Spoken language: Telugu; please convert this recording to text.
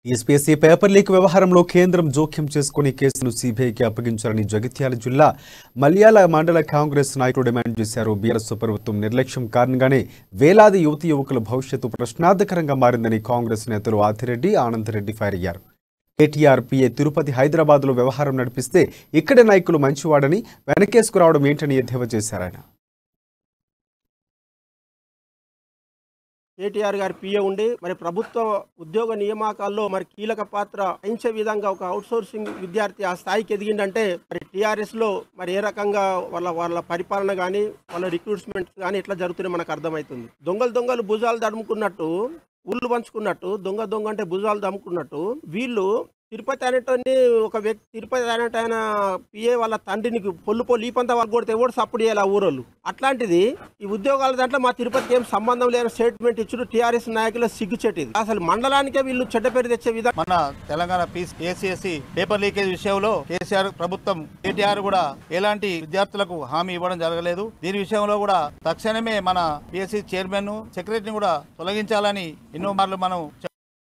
టీఎస్పీఎస్సీ పేపర్ లీక్ వ్యవహారంలో కేంద్రం జోక్యం చేసుకుని కేసును సీబీఐకి అప్పగించాలని జగిత్యాల జిల్లా మల్యాల మండల కాంగ్రెస్ నాయకులు డిమాండ్ చేశారు. బీఆర్ఎస్ ప్రభుత్వం నిర్లక్ష్యం కారణంగానే వేలాది యువకుల భవిష్యత్తు ప్రశ్నార్థకరంగా మారిందని కాంగ్రెస్ నేతలు ఆదిరెడ్డి, ఆనందరెడ్డి ఫైర్ అయ్యారు. కేటీఆర్ పీఏ తిరుపతి, హైదరాబాద్లో వ్యవహారం నడిపిస్తే ఇక్కడి నాయకులు మంచివాడని వెనకేసుకురావడం ఏంటని ఎద్దేవా చేశారాయన. కేటీఆర్ గారి పిఏ ఉండి మరి ప్రభుత్వ ఉద్యోగ నియామకాల్లో మరి కీలక పాత్ర వహించే విధంగా ఒక అవుట్సోర్సింగ్ విద్యార్థి ఆ స్థాయికి ఎదిగిందంటే మరి టీఆర్ఎస్ లో మరి ఏ రకంగా వాళ్ళ పరిపాలన కానీ వాళ్ళ రిక్రూట్మెంట్ కానీ ఎట్లా జరుగుతుందో మనకు అర్థమవుతుంది. దొంగలు భుజాలు దడుముకున్నట్టు, ఉళ్ళు పంచుకున్నట్టు, దొంగ అంటే భుజాలు దమ్ముకున్నట్టు వీళ్ళు తిరుపతి అనేటోని ఒక వ్యక్తి తిరుపతి అనేట ఆయన పిఏ వాళ్ళ తండ్రిని పొల్లు ఈపంతా వాళ్ళు కొడితే కూడా సప్పుడు చేయాలి ఆ ఊరోళ్ళు. అట్లాంటిది ఈ ఉద్యోగాల దాంట్లో మా తిరుపతికి ఏం సంబంధం లేని స్టేట్మెంట్ ఇచ్చుడు టీఆర్ఎస్ నాయకుల సిగ్గుచెట్టిది. అసలు మండలానికే వీళ్ళు చెడ్డ పేరు తెచ్చే విధంగా మన తెలంగాణ ఏసీఎస్సీ పేపర్ లీకేజ్ విషయంలో కేసీఆర్ ప్రభుత్వం కేటీఆర్ కూడా ఎలాంటి విద్యార్థులకు హామీ ఇవ్వడం జరగలేదు. దీని విషయంలో కూడా తక్షణమే మన పిఎస్సీ చైర్మన్, సెక్రటరీని కూడా తొలగించాలని ఎన్నో మార్లు మనం